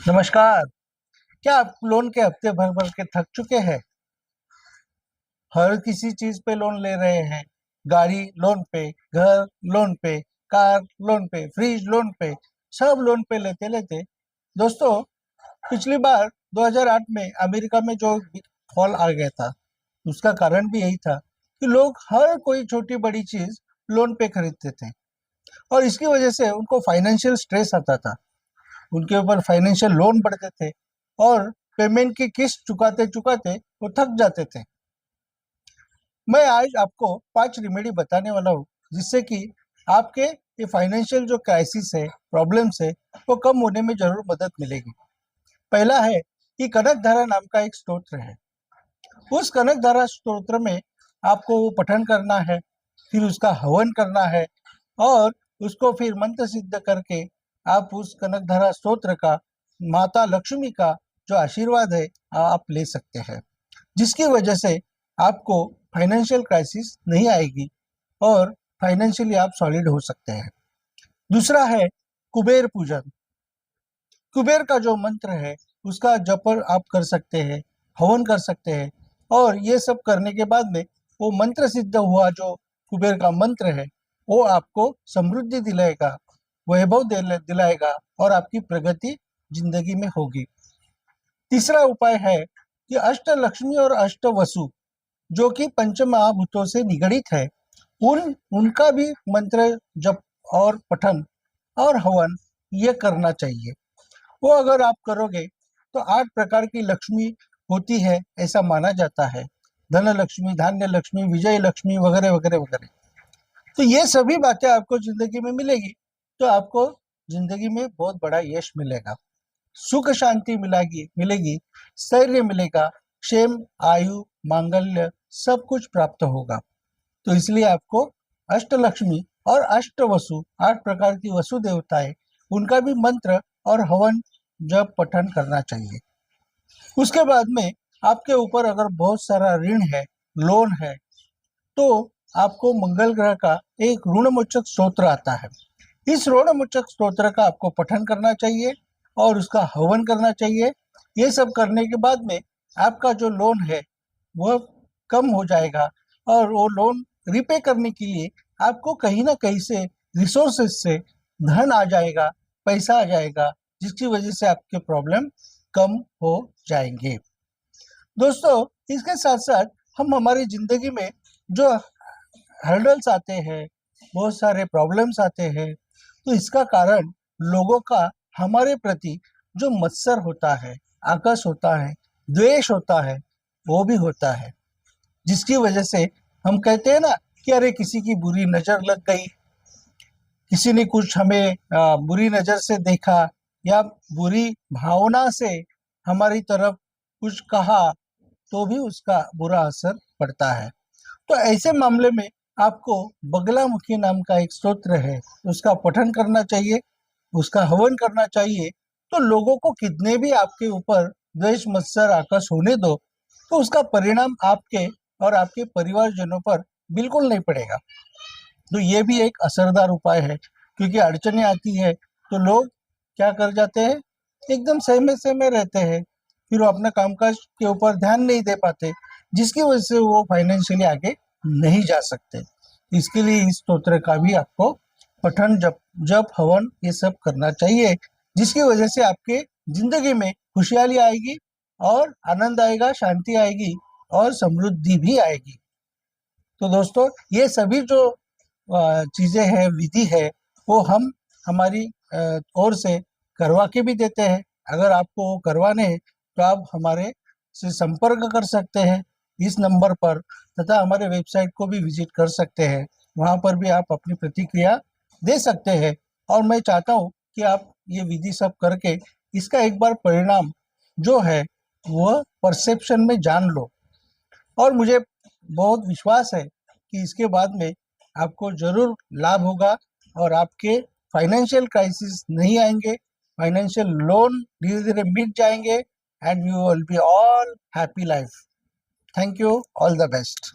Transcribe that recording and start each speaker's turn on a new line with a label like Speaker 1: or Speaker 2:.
Speaker 1: नमस्कार। क्या आप लोन के हफ्ते भर भर के थक चुके हैं? हर किसी चीज पे लोन ले रहे हैं। गाड़ी लोन पे, घर लोन पे, कार लोन पे, फ्रिज लोन पे, सब लोन पे लेते लेते दोस्तों, पिछली बार 2008 में अमेरिका में जो फॉल आ गया था, उसका कारण भी यही था कि लोग हर कोई छोटी बड़ी चीज लोन पे खरीदते थे और इसकी वजह से उनको फाइनेंशियल स्ट्रेस आता था। उनके ऊपर फाइनेंशियल लोन बढ़ते थे और पेमेंट की किस्त चुकाते चुकाते वो थक जाते थे। मैं आज आपको 5 रेमेडी बताने वाला हूँ जिससे कि आपके ये फाइनेंशियल जो क्राइसिस है, प्रॉब्लम्स है, वो कम होने में जरूर मदद मिलेगी। पहला है कि कनक धारा नाम का एक स्तोत्र है। उस कनक धारा स्तोत्र में आपको वो पठन करना है, फिर उसका हवन करना है और उसको फिर मंत्र सिद्ध करके आप उस कनक धारा स्तोत्र का माता लक्ष्मी का जो आशीर्वाद है आप ले सकते हैं, जिसकी वजह से आपको फाइनेंशियल क्राइसिस नहीं आएगी और फाइनेंशियली आप सॉलिड हो सकते हैं। दूसरा है कुबेर पूजन। कुबेर का जो मंत्र है उसका जप आप कर सकते हैं, हवन कर सकते हैं और ये सब करने के बाद में वो मंत्र सिद्ध हुआ जो कुबेर का मंत्र है वो आपको समृद्धि दिलाएगा, वैभव दिलाएगा और आपकी प्रगति जिंदगी में होगी। तीसरा उपाय है कि अष्ट लक्ष्मी और अष्ट वसु जो कि पंच महाभूतों से निगड़ित है, उनका भी मंत्र जप और पठन और हवन ये करना चाहिए। वो अगर आप करोगे तो 8 प्रकार की लक्ष्मी होती है ऐसा माना जाता है। धन लक्ष्मी, धान्य लक्ष्मी, विजय लक्ष्मी वगैरह वगैरह वगैरह। तो ये सभी बातें आपको जिंदगी में मिलेगी तो आपको जिंदगी में बहुत बड़ा यश मिलेगा, सुख शांति मिलेगी मिलेगी, स्थैर्य मिलेगा, क्षेम, आयु, मांगल्य सब कुछ प्राप्त होगा। तो इसलिए आपको अष्टलक्ष्मी और अष्ट वसु 8 प्रकार की वसु देवताएं, उनका भी मंत्र और हवन जप पठन करना चाहिए। उसके बाद में आपके ऊपर अगर बहुत सारा ऋण है, लोन है, तो आपको मंगल ग्रह का एक ऋण मोचक स्तोत्र आता है। इस ऋण मोचक स्तोत्र का आपको पठन करना चाहिए और उसका हवन करना चाहिए। ये सब करने के बाद में आपका जो लोन है वह कम हो जाएगा और वो लोन रिपे करने के लिए आपको कहीं ना कहीं से रिसोर्सेज से धन आ जाएगा, पैसा आ जाएगा, जिसकी वजह से आपके प्रॉब्लम कम हो जाएंगे। दोस्तों, इसके साथ साथ हम हमारी जिंदगी में जो हर्डल्स आते हैं, बहुत सारे प्रॉब्लम्स आते हैं, तो इसका कारण लोगों का हमारे प्रति जो मत्सर होता है, आकर्ष होता है, द्वेष होता है, वो भी होता है, जिसकी वजह से हम कहते हैं ना कि अरे किसी की बुरी नजर लग गई, किसी ने कुछ हमें बुरी नजर से देखा या बुरी भावना से हमारी तरफ कुछ कहा, तो भी उसका बुरा असर पड़ता है। तो ऐसे मामले में आपको बगलामुखी नाम का एक स्तोत्र है, उसका पठन करना चाहिए, उसका हवन करना चाहिए। तो लोगों को कितने भी आपके ऊपर द्वेष मत्सर आकर्ष होने दो, तो उसका परिणाम आपके और आपके परिवारजनों पर बिल्कुल नहीं पड़ेगा। तो ये भी एक असरदार उपाय है, क्योंकि अड़चने आती है तो लोग क्या कर जाते हैं, एकदम सहमे सहमे रहते हैं, फिर वो अपना कामकाज के ऊपर ध्यान नहीं दे पाते, जिसकी वजह से वो फाइनेंशियली आगे नहीं जा सकते। इसके लिए इस स्तोत्र का भी आपको पठन जप जप हवन ये सब करना चाहिए, जिसकी वजह से आपके जिंदगी में खुशहाली आएगी और आनंद आएगा, शांति आएगी और समृद्धि भी आएगी। तो दोस्तों, ये सभी जो चीजें हैं, विधि है, वो हम हमारी ओर से करवा के भी देते हैं। अगर आपको वो करवाने हैं तो आप हमारे से संपर्क कर सकते हैं इस नंबर पर, तथा हमारे वेबसाइट को भी विजिट कर सकते हैं। वहाँ पर भी आप अपनी प्रतिक्रिया दे सकते हैं और मैं चाहता हूँ कि आप ये विधि सब करके इसका एक बार परिणाम जो है वह परसेप्शन में जान लो, और मुझे बहुत विश्वास है कि इसके बाद में आपको जरूर लाभ होगा और आपके फाइनेंशियल क्राइसिस नहीं आएंगे, फाइनेंशियल लोन धीरे धीरे मिट जाएंगे and you will be all happy life. Thank you, all the best.